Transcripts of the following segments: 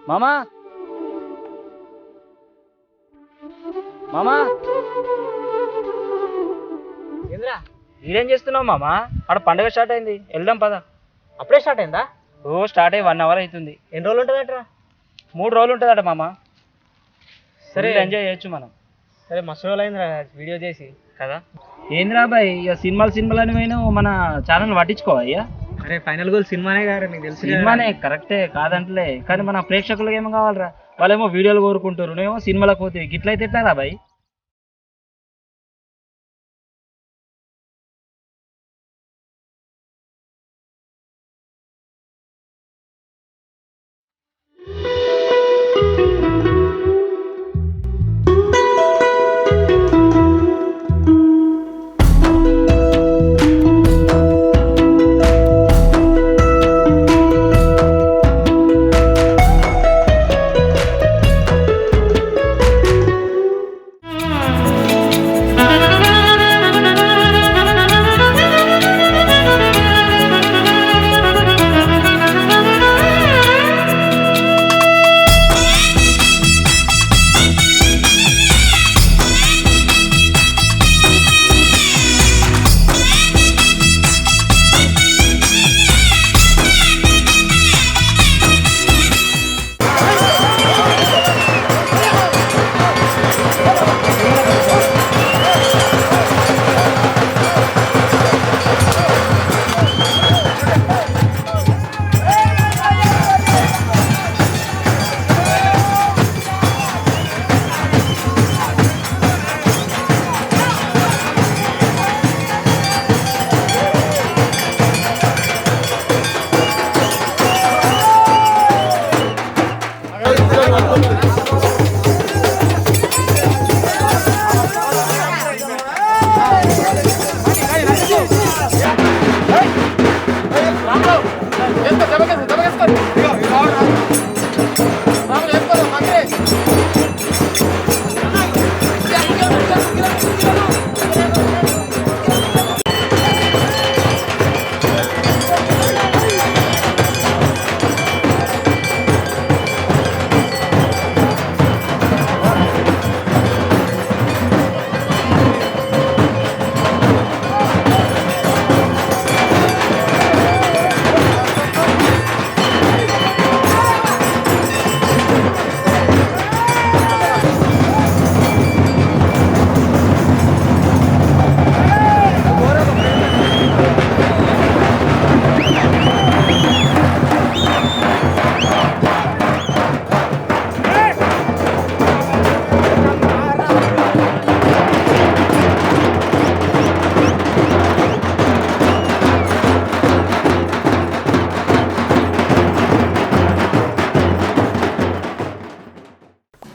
మామా మామా ఏంద్రా మీరేం చేస్తున్నావు మామా? ఆడ పండగ స్టార్ట్ అయింది, వెళ్దాం పద. అప్పుడే స్టార్ట్ అయిందా? స్టార్ట్ అయ్యి 1 అవర్ అవుతుంది. ఎన్ని రోజులు ఉంటుందట్రా? 3 రోజులు ఉంటుందట మామా. సరే ఎంజాయ్ చేయొచ్చు మనం. సరే మస్తు రోజులు అయిందిరా వీడియో చేసి కదా. ఏంద్రా బాయ్, ఇక సినిమాలు అని పోయినా మన ఛానల్ పట్టించుకోవా అయ్యా? అరే ఫైనల్ గోల్ సినిమానే కదా, నీకు తెలుసు. సినిమానే కరెక్టే కాదంటలే, కానీ మన ప్రేక్షకులకు ఏమో కావాలరా? వాళ్ళేమో వీడియోలు కోరుకుంటారు, నేమో సినిమాలకు పోతే గిట్లయితే ఎట్లారా బాయ్?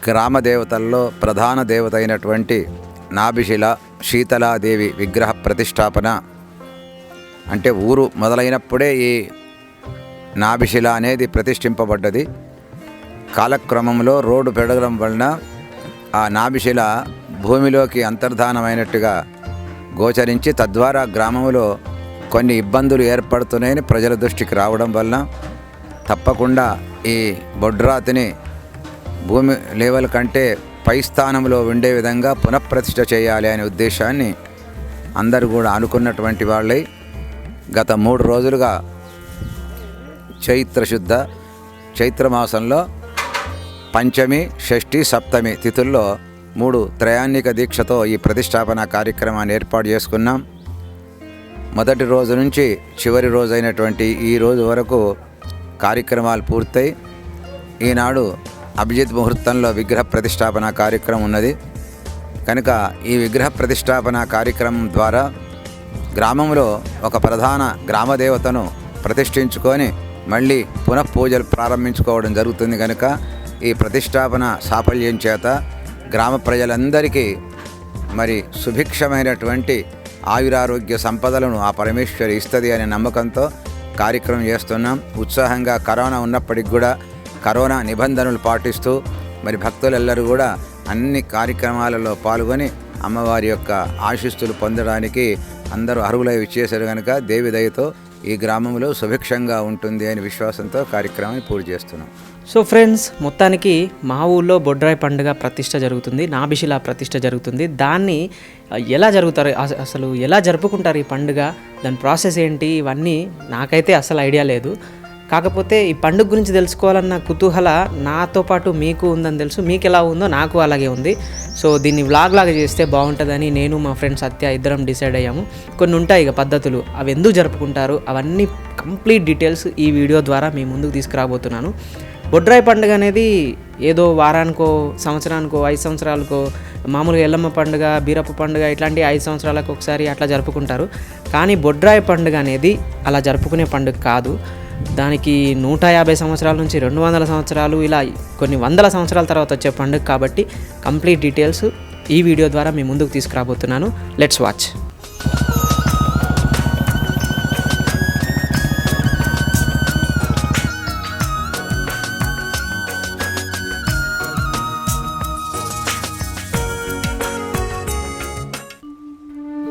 గ్రామ దేవతల్లో ప్రధాన దేవత అయినటువంటి నాభిశిల శీతలాదేవి విగ్రహ ప్రతిష్టాపన అంటే ఊరు మొదలైనప్పుడే ఈ నాభిశిల అనేది ప్రతిష్ఠింపబడ్డది. కాలక్రమంలో రోడ్డు పెరగడం వలన ఆ నాభిశిల భూమిలోకి అంతర్ధానమైనట్టుగా గోచరించి తద్వారా గ్రామంలో కొన్ని ఇబ్బందులు ఏర్పడుతున్నాయని ప్రజల దృష్టికి రావడం వలన తప్పకుండా ఈ బొడ్రాతిని భూమి లెవెల్ కంటే పై స్థానంలో ఉండే విధంగా పునఃప్రతిష్ఠ చేయాలి అనే ఉద్దేశాన్ని అందరూ కూడా అనుకున్నటువంటి వాళ్ళై గత 3 రోజులుగా చైత్రమాసంలో పంచమి, షష్ఠి, సప్తమి తిథుల్లో 3 త్రయాణిక దీక్షతో ఈ ప్రతిష్టాపన కార్యక్రమాన్ని ఏర్పాటు చేసుకున్నాం. మొదటి రోజు నుంచి చివరి రోజైనటువంటి ఈ రోజు వరకు కార్యక్రమాలు పూర్తయి ఈనాడు అభిజిత్ ముహూర్తంలో విగ్రహ ప్రతిష్టాపన కార్యక్రమం ఉన్నది కనుక ఈ విగ్రహ ప్రతిష్టాపన కార్యక్రమం ద్వారా గ్రామంలో ఒక ప్రధాన గ్రామదేవతను ప్రతిష్ఠించుకొని మళ్ళీ పునఃపూజలు ప్రారంభించుకోవడం జరుగుతుంది. కనుక ఈ ప్రతిష్టాపన సాఫల్యం చేత గ్రామ ప్రజలందరికీ మరి సుభిక్షమైనటువంటి ఆయురారోగ్య సంపదలను ఆ పరమేశ్వరి ఇస్తుంది అనే నమ్మకంతో కార్యక్రమం చేస్తున్నాం. ఉత్సాహంగా కరోనా ఉన్నప్పటికి కూడా కరోనా నిబంధనలు పాటిస్తూ మరి భక్తులెల్లరూ కూడా అన్ని కార్యక్రమాలలో పాల్గొని అమ్మవారి యొక్క ఆశీస్సులు పొందడానికి అందరూ అర్హులై విచ్చేశారు. కనుక దేవి దయతో ఈ గ్రామంలో సుభిక్షంగా ఉంటుంది అనే విశ్వాసంతో కార్యక్రమాన్ని పూర్తి చేస్తున్నాం. సో ఫ్రెండ్స్, మొత్తానికి మా ఊళ్ళో బొడ్రాయి పండుగ ప్రతిష్ట జరుగుతుంది, నాభిశిల ప్రతిష్ట జరుగుతుంది. దాన్ని ఎలా జరుగుతారు, అసలు ఎలా జరుపుకుంటారు ఈ పండుగ, దాని ప్రాసెస్ ఏంటి, ఇవన్నీ నాకైతే అసలు ఐడియా లేదు. కాకపోతే ఈ పండుగ గురించి తెలుసుకోవాలన్న కుతూహల నాతో పాటు మీకు ఉందని తెలుసు. మీకు ఎలా ఉందో నాకు అలాగే ఉంది. సో దీన్ని వ్లాగ్ లాగా చేస్తే బాగుంటుందని నేను మా ఫ్రెండ్ సత్య ఇద్దరం డిసైడ్ అయ్యాము. కొన్ని ఉంటాయి ఇక పద్ధతులు, అవి ఎందుకు జరుపుకుంటారు అవన్నీ కంప్లీట్ డీటెయిల్స్ ఈ వీడియో ద్వారా మీ ముందుకు తీసుకురాబోతున్నాను. బొడ్రాయి పండుగ అనేది ఏదో వారానికో సంవత్సరానికో 5 సంవత్సరాలకో, మామూలుగా ఎల్లమ్మ పండుగ, బీరప్ప పండుగ ఇట్లాంటి 5 సంవత్సరాలకు ఒకసారి అట్లా జరుపుకుంటారు. కానీ బొడ్రాయి పండుగ అనేది అలా జరుపుకునే పండుగ కాదు. దానికి 150 సంవత్సరాల నుంచి 200 సంవత్సరాలు, ఇలా కొన్ని వందల సంవత్సరాల తర్వాత వచ్చే పండుగ కాబట్టి కంప్లీట్ డీటెయిల్స్ ఈ వీడియో ద్వారా మీ ముందుకు తీసుకురాబోతున్నాను. Let's watch.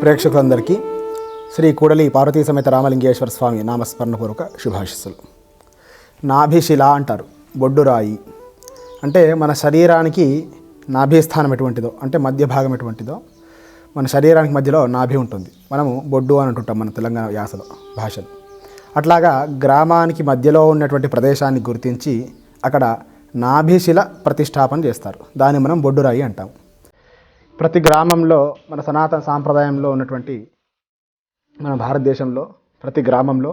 ప్రేక్షకులందరికీ శ్రీ కూడలి పార్వతీ సమేత రామలింగేశ్వర స్వామి నామస్మరణపూర్వక శుభాశిస్సులు. నాభిశిల అంటారు, బొడ్డురాయి అంటే మన శరీరానికి నాభిస్థానం ఎటువంటిదో, అంటే మధ్య భాగం ఎటువంటిదో, మన శరీరానికి మధ్యలో నాభి ఉంటుంది. మనము బొడ్డు అని అంటుంటాం మన తెలంగాణ యాసలో, భాషలో. అట్లాగా గ్రామానికి మధ్యలో ఉన్నటువంటి ప్రదేశాన్ని గుర్తించి అక్కడ నాభిశిల ప్రతిష్టాపన చేస్తారు. దాన్ని మనం బొడ్డురాయి అంటాం. ప్రతి గ్రామంలో మన సనాతన సాంప్రదాయంలో ఉన్నటువంటి మన భారతదేశంలో ప్రతి గ్రామంలో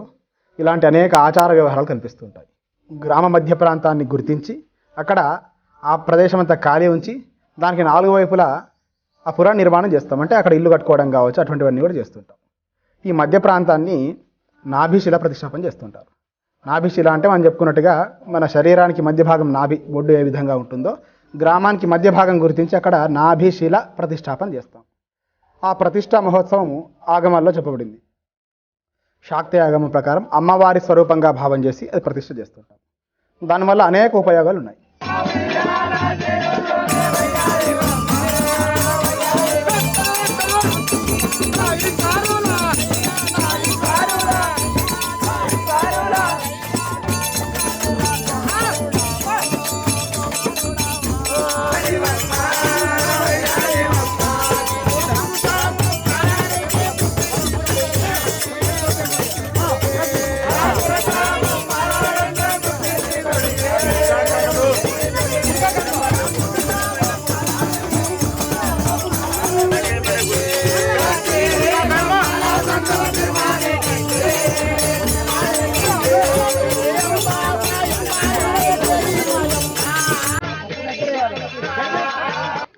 ఇలాంటి అనేక ఆచార వ్యవహారాలు కనిపిస్తుంటాయి. గ్రామ మధ్య ప్రాంతాన్ని గుర్తించి అక్కడ ఆ ప్రదేశం అంతా ఖాళీ ఉంచి దానికి 4 వైపులా ఆ పురా నిర్మాణం చేస్తాం. అంటే అక్కడ ఇల్లు కట్టుకోవడం కావచ్చు, అటువంటివన్నీ కూడా చేస్తుంటాం. ఈ మధ్య ప్రాంతాన్ని నాభిశిల ప్రతిష్టాపన చేస్తుంటారు. నాభిశిల అంటే మనం చెప్పుకున్నట్టుగా మన శరీరానికి మధ్య భాగం నాభి, బొడ్డు ఏ విధంగా ఉంటుందో గ్రామానికి మధ్య భాగం గుర్తించి అక్కడ నాభిశిల ప్రతిష్టాపన చేస్తాం. ఆ ప్రతిష్టా మహోత్సవం ఆగమాల్లో చెప్పబడింది. శాక్తి ఆగమం ప్రకారం అమ్మవారి స్వరూపంగా భావం చేసి అది ప్రతిష్ఠ చేస్తుంటాం. దానివల్ల అనేక ఉపయోగాలు ఉన్నాయి.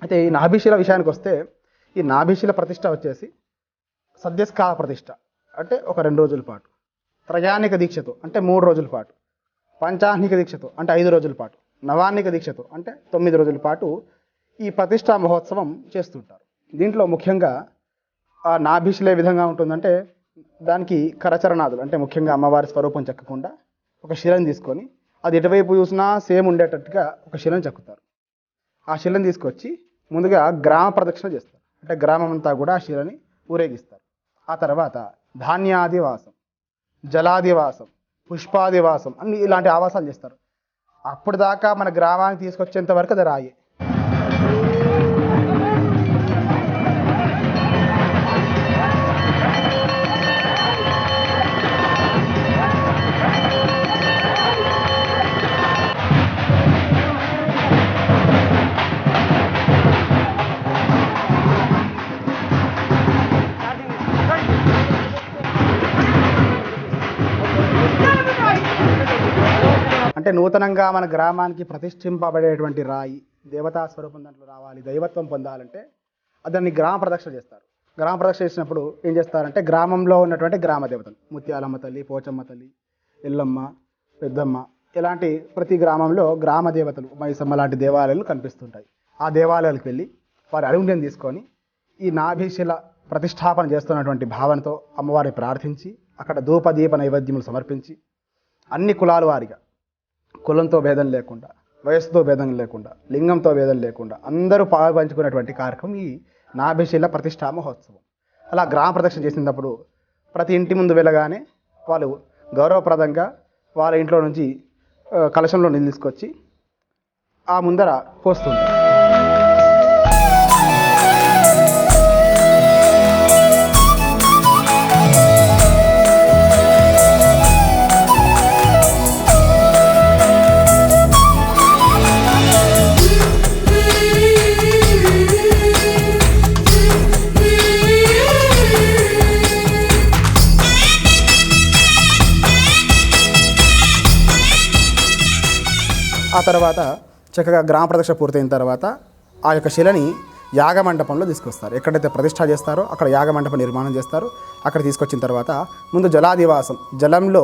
అయితే ఈ నాభిశిల విషయానికి వస్తే, ఈ నాభిశిల ప్రతిష్ట వచ్చేసి సద్యస్కాల ప్రతిష్ట అంటే ఒక 2 రోజుల పాటు, త్రయానిక దీక్షతో అంటే 3 రోజుల పాటు, పంచాహ్నిక దీక్షతో అంటే 5 రోజుల పాటు, నవాన్నిక దీక్షతో అంటే 9 రోజుల పాటు ఈ ప్రతిష్టా మహోత్సవం చేస్తుంటారు. దీంట్లో ముఖ్యంగా ఆ నాభిశిల ఏ విధంగా ఉంటుందంటే, దానికి కరచరణాదులు అంటే ముఖ్యంగా అమ్మవారి స్వరూపం చెక్కకుండా ఒక శిలను తీసుకొని అది ఎటువైపు చూసినా సేమ్ ఉండేటట్టుగా ఒక శిలను చెక్కుతారు. ఆ శిలను తీసుకొచ్చి ముందుగా గ్రామ ప్రదక్షిణ చేస్తారు. అంటే గ్రామం అంతా కూడా ఆ శిలని ఊరేగిస్తారు. ఆ తర్వాత ధాన్యాదివాసం, జలాదివాసం, పుష్పాదివాసం అన్ని ఇలాంటి ఆవాసాలు చేస్తారు. అప్పటిదాకా మన గ్రామానికి తీసుకొచ్చేంత వరకు అది రాయే. అంటే నూతనంగా మన గ్రామానికి ప్రతిష్ఠింపబడేటువంటి రాయి దేవతా స్వరూపం దాంట్లో రావాలి, దైవత్వం పొందాలంటే దాన్ని గ్రామ ప్రదక్షిణ చేస్తారు. గ్రామ ప్రదక్షిణ చేసినప్పుడు ఏం చేస్తారంటే గ్రామంలో ఉన్నటువంటి గ్రామ దేవతలు, ముత్యాలమ్మ తల్లి, పోచమ్మ తల్లి, ఎల్లమ్మ, పెద్దమ్మ ఇలాంటి ప్రతి గ్రామంలో గ్రామ దేవతలు, మైసమ్మ లాంటి దేవాలయాలు కనిపిస్తుంటాయి. ఆ దేవాలయాలకు వెళ్ళి వారి అనుజ్ఞం తీసుకొని ఈ నాభిశిల ప్రతిష్టాపన చేస్తున్నటువంటి భావనతో అమ్మవారిని ప్రార్థించి అక్కడ ధూప దీప నైవేద్యములు సమర్పించి అన్ని కులాల వారిగా, కులంతో భేదం లేకుండా, వయస్సుతో భేదం లేకుండా, లింగంతో భేదం లేకుండా అందరూ పాల్పంచుకునేటువంటి కార్యక్రమం ఈ నాభిశిల ప్రతిష్టా మహోత్సవం. అలా గ్రామ ప్రదక్షిణ చేసినప్పుడు ప్రతి ఇంటి ముందు వెళ్ళగానే వాళ్ళు గౌరవప్రదంగా వాళ్ళ ఇంట్లో నుంచి కలశంలో నీళ్ళు తీసుకొచ్చి ఆ ముందర పోస్తుంటారు. ఆ తర్వాత చక్కగా గ్రామ ప్రదక్షిణ పూర్తయిన తర్వాత ఆ యొక్క శిలని యాగమండపంలో తీసుకొస్తారు. ఎక్కడైతే ప్రతిష్ఠ చేస్తారో అక్కడ యాగమండపం నిర్మాణం చేస్తారు. అక్కడ తీసుకొచ్చిన తర్వాత ముందు జలాదివాసం, జలంలో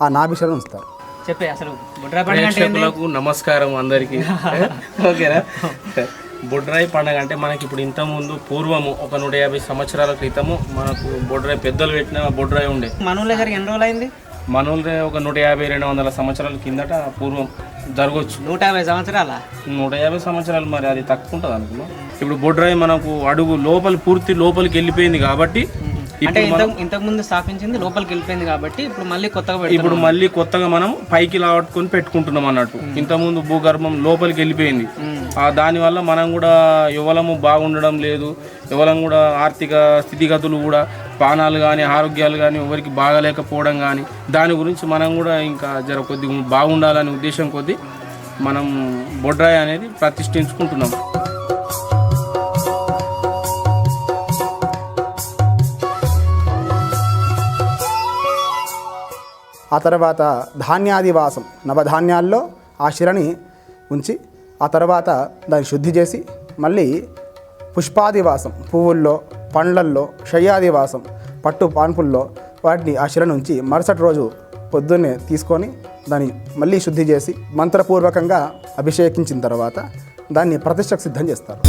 ఆ నాభిశలను ఉంచుతారు. చెప్పే అసలు బొడ్రాయి పండుగ అంటే ఏంది? ప్రేక్షకులకు నమస్కారం అందరికీ. ఓకేనా? బొడ్రాయి పండుగ అంటే మనకి ఇప్పుడు ఇంతకుముందు పూర్వము ఒక 150 సంవత్సరాల క్రితము మనకు బొడ్రాయి పెద్దలు పెట్టిన బొడ్రాయి ఉండే. మనూళ్ళ గారికి ఎన్ని రోజులు అయింది? మనోళ్ళే ఒక 150-200 సంవత్సరాల కిందట పూర్వం జరగవచ్చు. 150 సంవత్సరాల 150 సంవత్సరాలు మరి అది తక్కువ ఉంటుంది అనుకున్నా. ఇప్పుడు బొడ్రాయి మనకు అడుగు పూర్తి లోపలికి వెళ్ళిపోయింది కాబట్టి అంటే ఇంతకు ముందు స్థాపించింది లోపలికి వెళ్ళిపోయింది కాబట్టి ఇప్పుడు మళ్ళీ కొత్తగా మనం పైకి లావట్టుకొని పెట్టుకుంటున్నాం అన్నట్టు. ఇంతకుముందు భూగర్భం లోపలికి వెళ్ళిపోయింది. దానివల్ల మనం కూడా యువలము బాగుండడం లేదు. యువలం కూడా ఆర్థిక స్థితిగతులు కూడా పానాలు కానీ ఆరోగ్యాలు కానీ ఎవరికి బాగలేకపోవడం కానీ దాని గురించి మనం కూడా ఇంకా కొద్దిగా బాగుండాలనే ఉద్దేశం కొద్దీ మనం బొడ్రాయి అనేది ప్రతిష్ఠించుకుంటున్నాం. ఆ తర్వాత ధాన్యాదివాసం, నవధాన్యాల్లో ఆ శిలని ఉంచి ఆ తర్వాత దాన్ని శుద్ధి చేసి మళ్ళీ పుష్పాదివాసం, పువ్వుల్లో, పండ్లల్లో, శయ్యాదివాసం, పట్టు పాన్పుల్లో వాటిని ఆ శిలను ఉంచి మరుసటి రోజు పొద్దున్నే తీసుకొని దాన్ని మళ్ళీ శుద్ధి చేసి మంత్రపూర్వకంగా అభిషేకించిన తర్వాత దాన్ని ప్రతిష్టకు సిద్ధం చేస్తారు.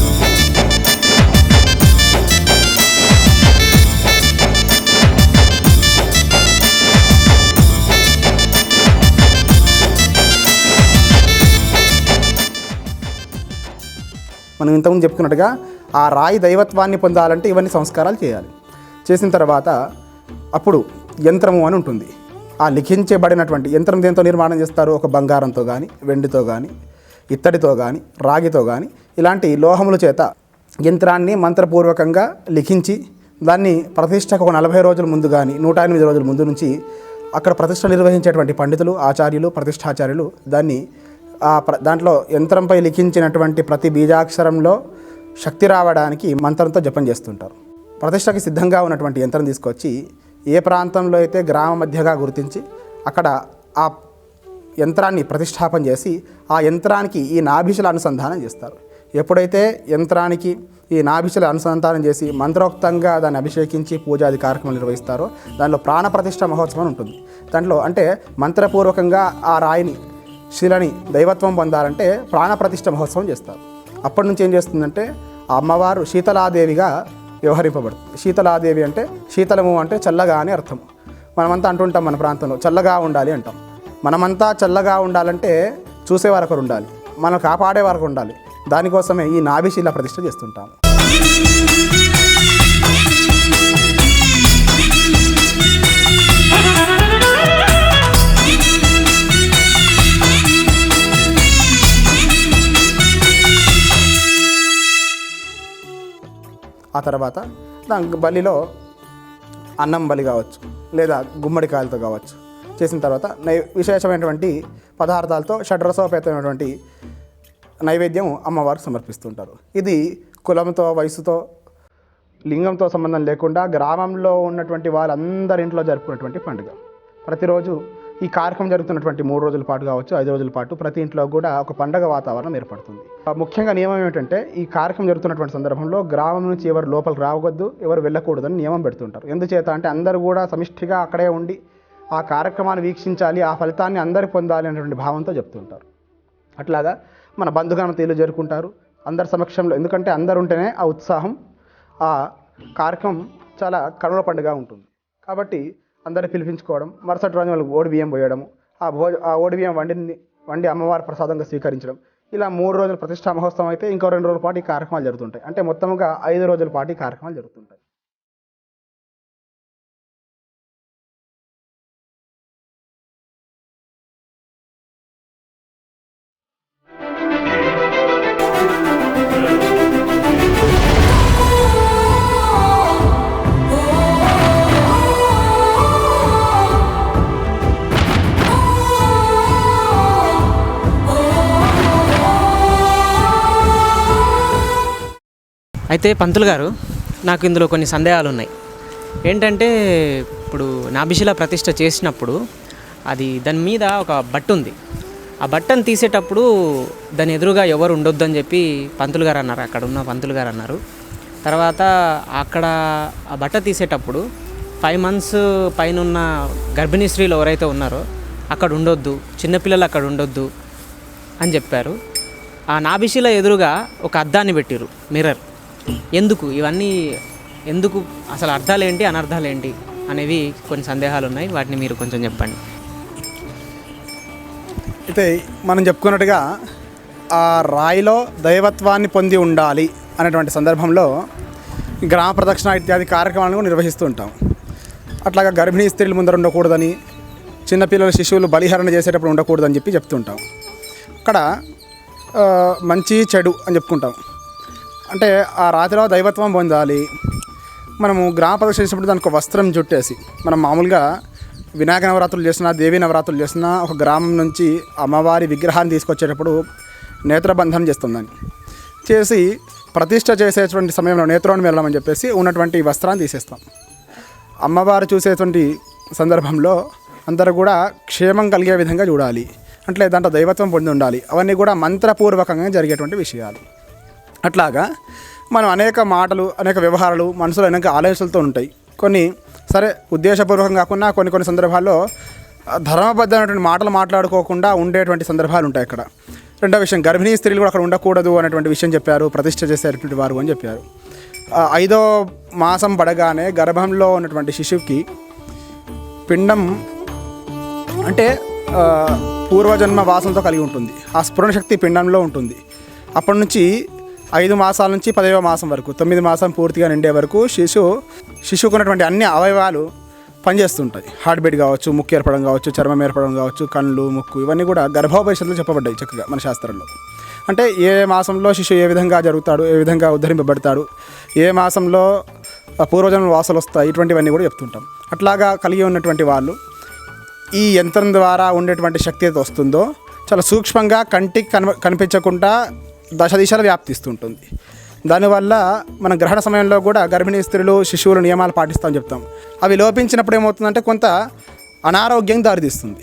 మనం ఇంతకుముందు చెప్పుకున్నట్టుగా ఆ రాయి దైవత్వాన్ని పొందాలంటే ఇవన్నీ సంస్కారాలు చేయాలి. చేసిన తర్వాత అప్పుడు యంత్రము అని ఉంటుంది. ఆ లిఖించబడినటువంటి యంత్రం దేంతో నిర్మాణం చేస్తారు? ఒక బంగారంతో కానీ, వెండితో కానీ, ఇత్తడితో కానీ, రాగితో కానీ ఇలాంటి లోహముల చేత యంత్రాన్ని మంత్రపూర్వకంగా లిఖించి దాన్ని ప్రతిష్టకు ఒక 40 రోజుల ముందు కానీ 108 రోజుల ముందు నుంచి అక్కడ ప్రతిష్ట నిర్వహించేటువంటి పండితులు, ఆచార్యులు, ప్రతిష్టాచార్యులు దాన్ని దాంట్లో యంత్రంపై లిఖించినటువంటి ప్రతి బీజాక్షరంలో శక్తి రావడానికి మంత్రంతో జపం చేస్తుంటారు. ప్రతిష్టకి సిద్ధంగా ఉన్నటువంటి యంత్రం తీసుకొచ్చి ఏ ప్రాంతంలో అయితే గ్రామ మధ్యగా గుర్తించి అక్కడ ఆ యంత్రాన్ని ప్రతిష్టాపన చేసి ఆ యంత్రానికి ఈ నాభిశల అనుసంధానం చేస్తారు. ఎప్పుడైతే యంత్రానికి ఈ నాభిశల అనుసంధానం చేసి మంత్రోక్తంగా దాన్ని అభిషేకించి పూజాది కార్యక్రమాలు నిర్వహిస్తారో దానిలో ప్రాణప్రతిష్ఠ మహోత్సవం ఉంటుంది. దాంట్లో అంటే మంత్రపూర్వకంగా ఆ రాయిని శిలని దైవత్వం పొందాలంటే ప్రాణప్రతిష్ఠ మహోత్సవం చేస్తారు. అప్పటి నుంచి ఏం చేస్తుందంటే ఆ అమ్మవారు శీతలాదేవిగా వ్యవహరింపబడుతుంది. శీతలాదేవి అంటే శీతలము అంటే చల్లగా అని అర్థం. మనమంతా అంటుంటాం మన ప్రాంతంలో చల్లగా ఉండాలి అంటాం. మనమంతా చల్లగా ఉండాలంటే చూసేవారు ఒకరు ఉండాలి, మనం కాపాడేవారు ఉండాలి. దానికోసమే ఈ నాభిశిల ప్రతిష్ఠ చేస్తుంటాము. ఆ తర్వాత దాని బలిలో అన్నం బలి కావచ్చు లేదా గుమ్మడికాయలతో కావచ్చు చేసిన తర్వాత విశేషమైనటువంటి పదార్థాలతో షడ్రసోపేతమైనటువంటి నైవేద్యం అమ్మవారికి సమర్పిస్తుంటారు. ఇది కులంతో, వయసుతో, లింగంతో సంబంధం లేకుండా గ్రామంలో ఉన్నటువంటి వాళ్ళందరింట్లో జరుపుకున్నటువంటి పండుగ. ప్రతిరోజు ఈ కార్యక్రమం జరుగుతున్నటువంటి 3 రోజుల పాటు కావచ్చు, 5 రోజుల పాటు ప్రతి ఇంట్లో కూడా ఒక పండగ వాతావరణం ఏర్పడుతుంది. ముఖ్యంగా నియమం ఏమిటంటే ఈ కార్యక్రమం జరుగుతున్నటువంటి సందర్భంలో గ్రామం నుంచి ఎవరు లోపలికి రావద్దు, ఎవరు వెళ్ళకూడదని నియమం పెడుతుంటారు. ఎందుచేత అంటే అందరూ కూడా సమిష్టిగా అక్కడే ఉండి ఆ కార్యక్రమాన్ని వీక్షించాలి, ఆ ఫలితాన్ని అందరూ పొందాలి అనేటువంటి భావంతో చెప్తుంటారు. అట్లాగా మన బంధుగణతీలు జరుపుకుంటారు అందరి సమక్షంలో. ఎందుకంటే అందరు ఉంటేనే ఆ ఉత్సాహం, ఆ కార్యక్రమం చాలా కనుల పండుగ ఉంటుంది. కాబట్టి అందరినీ పిలిపించుకోవడం, మరుసటి రోజు వాళ్ళకి ఓడి బియ్యం పోయడము, ఆ ఓడి బియ్యం వండి అమ్మవారి ప్రసాదంగా స్వీకరించడం, ఇలా 3 రోజుల ప్రతిష్టా మహోత్సవం అయితే ఇంకో 2 రోజుల పాటు ఈ కార్యక్రమాలు జరుగుతుంటాయి. అంటే మొత్తంగా 5 రోజుల పాటు ఈ కార్యక్రమాలు జరుగుతుంటాయి. అయితే పంతులు గారు, నాకు ఇందులో కొన్ని సందేహాలు ఉన్నాయి. ఏంటంటే ఇప్పుడు నాభిశిల ప్రతిష్ఠ చేసినప్పుడు అది దాని మీద ఒక బట్ట ఉంది. ఆ బట్టను తీసేటప్పుడు దాని ఎదురుగా ఎవరు ఉండొద్దు అని చెప్పి పంతులు గారు అన్నారు, అక్కడ ఉన్న పంతులు గారు అన్నారు. తర్వాత అక్కడ ఆ బట్ట తీసేటప్పుడు 5 months పైన ఉన్న గర్భిణీ స్త్రీలు ఎవరైతే ఉన్నారో అక్కడ ఉండొద్దు, చిన్నపిల్లలు అక్కడ ఉండొద్దు అని చెప్పారు. ఆ నాభిశిల ఎదురుగా ఒక అద్దాన్ని పెట్టిరు, మిర్రర్. ఎందుకు ఇవన్నీ, ఎందుకు అసలు అర్థాలు ఏంటి, అనర్థాలు ఏంటి అనేవి కొన్ని సందేహాలు ఉన్నాయి. వాటిని మీరు కొంచెం చెప్పండి. అయితే మనం చెప్పుకున్నట్టుగా ఆ రాయిలో దైవత్వాన్ని పొంది ఉండాలి అనేటువంటి సందర్భంలో గ్రామ ప్రదక్షిణ ఇత్యాది కార్యక్రమాలను నిర్వహిస్తూ ఉంటాం. అట్లాగా గర్భిణీ స్త్రీలు ముందర ఉండకూడదని, చిన్నపిల్లల శిశువులు బలిహరణ చేసేటప్పుడు ఉండకూడదని చెప్పి చెప్తుంటాం. అక్కడ మంచి చెడు అని చెప్పుకుంటాం. అంటే ఆ రాతిలో దైవత్వం పొందాలి. మనము గ్రామ ప్రదక్షిణ చేసినప్పుడు దానికి ఒక వస్త్రం చుట్టేసి, మనం మామూలుగా వినాయక నవరాత్రులు చేసినా, దేవీ నవరాత్రులు చేసినా ఒక గ్రామం నుంచి అమ్మవారి విగ్రహాన్ని తీసుకొచ్చేటప్పుడు నేత్రబంధనం చేస్తాం. దాన్ని చేసి ప్రతిష్ట చేసేటువంటి సమయంలో నేత్రోన్ని వెళ్ళమని చెప్పేసి ఉన్నటువంటి వస్త్రాన్ని తీసేస్తాం. అమ్మవారు చూసేటువంటి సందర్భంలో అందరూ కూడా క్షేమం కలిగే విధంగా చూడాలి, అంటే దాంట్లో దైవత్వం పొంది ఉండాలి. అవన్నీ కూడా మంత్రపూర్వకంగా జరిగేటువంటి విషయాలు. అట్లాగా మనం అనేక మాటలు, అనేక వ్యవహారాలు మనసులో అనేక ఆలోచనలతో ఉంటాయి. కొన్ని సరే ఉద్దేశపూర్వకం కాకుండా కొన్ని సందర్భాల్లో ధర్మబద్ధమైనటువంటి మాటలు మాట్లాడుకోకుండా ఉండేటువంటి సందర్భాలు ఉంటాయి అక్కడ. రెండో విషయం, గర్భిణీ స్త్రీలు కూడా అక్కడ ఉండకూడదు అనేటువంటి విషయం చెప్పారు, ప్రతిష్ఠ చేసేటువంటి వారు అని చెప్పారు. 5వ మాసం పడగానే గర్భంలో ఉన్నటువంటి శిశువుకి పిండం అంటే పూర్వజన్మ వాసనతో కలిగి ఉంటుంది. ఆ స్ఫురణ శక్తి పిండంలో ఉంటుంది. అప్పటి నుంచి 5 మాసాల నుంచి 10వ మాసం వరకు, 9 మాసం పూర్తిగా నిండే వరకు శిశువుకు ఉన్నటువంటి అన్ని అవయవాలు పనిచేస్తుంటాయి. హార్ట్ బీట్ కావచ్చు, ముక్కు ఏర్పడడం కావచ్చు, చర్మం ఏర్పడడం కావచ్చు, కళ్ళు, ముక్కు, ఇవన్నీ కూడా గర్భోపనిషత్తులో చెప్పబడ్డాయి చక్కగా మన శాస్త్రంలో. అంటే ఏ మాసంలో శిశువు ఏ విధంగా జరుగుతాడు, ఏ విధంగా ఉద్ధరింపబడతాడు, ఏ మాసంలో పూర్వజన్మ వాసనలు వస్తాయి, ఇటువంటివన్నీ కూడా చెప్తుంటాం. అట్లాగా కలిగి ఉన్నటువంటి వాళ్ళు ఈ యంత్రం ద్వారా ఉండేటువంటి శక్తి అయితే వస్తుందో చాలా సూక్ష్మంగా కంటికి కనిపించకుండా దశ దిశలు వ్యాప్తిస్తుంటుంది. దానివల్ల మన గ్రహణ సమయంలో కూడా గర్భిణీ స్త్రీలు, శిశువులు నియమాలు పాటిస్తామని చెప్తాం. అవి లోపించినప్పుడు ఏమవుతుందంటే కొంత అనారోగ్యం దారితీస్తుంది.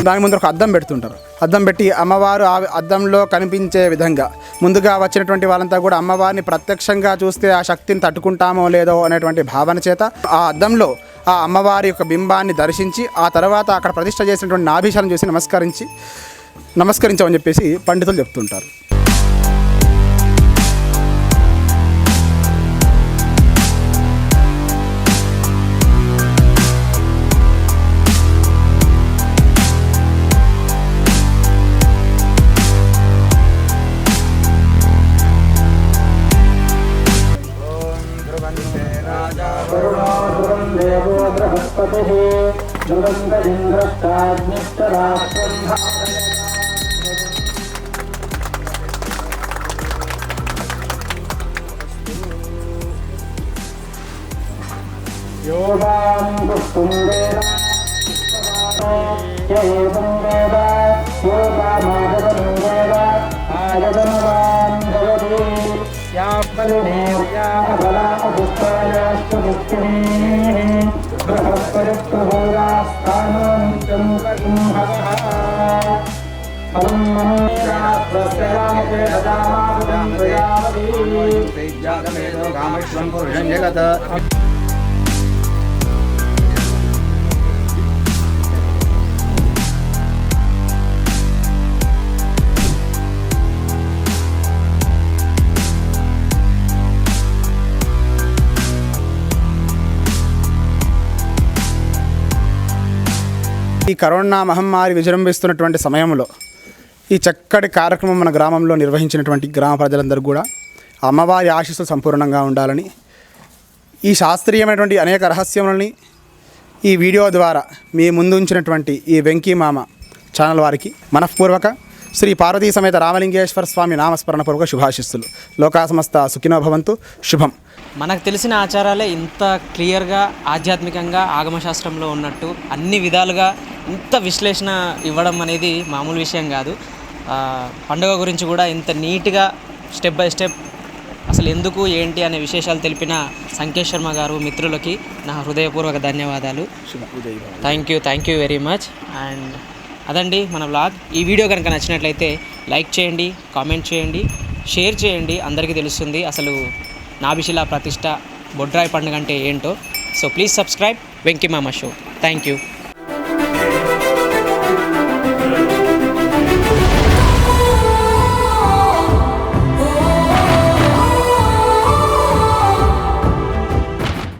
దాని ముందు ఒక అద్దం పెడుతుంటారు. అద్దం పెట్టి అమ్మవారు ఆ అద్దంలో కనిపించే విధంగా ముందుగా వచ్చినటువంటి వాళ్ళంతా కూడా అమ్మవారిని ప్రత్యక్షంగా చూస్తే ఆ శక్తిని తట్టుకుంటామో లేదో అనేటువంటి భావన చేత ఆ అద్దంలో ఆ అమ్మవారి యొక్క బింబాన్ని దర్శించి ఆ తర్వాత అక్కడ ప్రతిష్ఠ చేసినటువంటి నాభిశలను చూసి నమస్కరించమని చెప్పేసి పండితులు చెప్తుంటారు. ఈ కరోనా మహమ్మారి విజృంభిస్తున్నటువంటి సమయంలో ఈ చక్కటి కార్యక్రమం మన గ్రామంలో నిర్వహించినటువంటి గ్రామ ప్రజలందరూ కూడా అమ్మవారి ఆశీస్సులు సంపూర్ణంగా ఉండాలని, ఈ శాస్త్రీయమైనటువంటి అనేక రహస్యములని ఈ వీడియో ద్వారా మీ ముందు ఉంచినటువంటి ఈ వెంకీ మామ ఛానల్ వారికి మనఃపూర్వక శ్రీ పార్వతీ సమేత రామలింగేశ్వర స్వామి నామస్మరణపూర్వక శుభాశిస్సులు. లోకా సమస్త సుఖినో భవంతు. శుభం. మనకు తెలిసిన ఆచారాలే ఇంత క్లియర్గా ఆధ్యాత్మికంగా ఆగమశాస్త్రంలో ఉన్నట్టు అన్ని విధాలుగా ఇంత విశ్లేషణ ఇవ్వడం అనేది మామూలు విషయం కాదు. పండుగ గురించి కూడా ఇంత నీట్గా స్టెప్ బై స్టెప్ అసలు ఎందుకు ఏంటి అనే విశేషాలు తెలిపిన సంకేష్ శర్మ గారు మిత్రులకి నా హృదయపూర్వక ధన్యవాదాలు. Thank you very much. And అదండి మన వ్లాగ్. ఈ వీడియో కనుక నచ్చినట్లయితే లైక్ చేయండి, కామెంట్ చేయండి, షేర్ చేయండి. అందరికీ తెలుస్తుంది అసలు నాభిశిలా ప్రతిష్ట బొడ్రాయి పండుగ అంటే ఏంటో. సో ప్లీజ్ సబ్స్క్రైబ్ వెంకీ మామ షో. Thank you.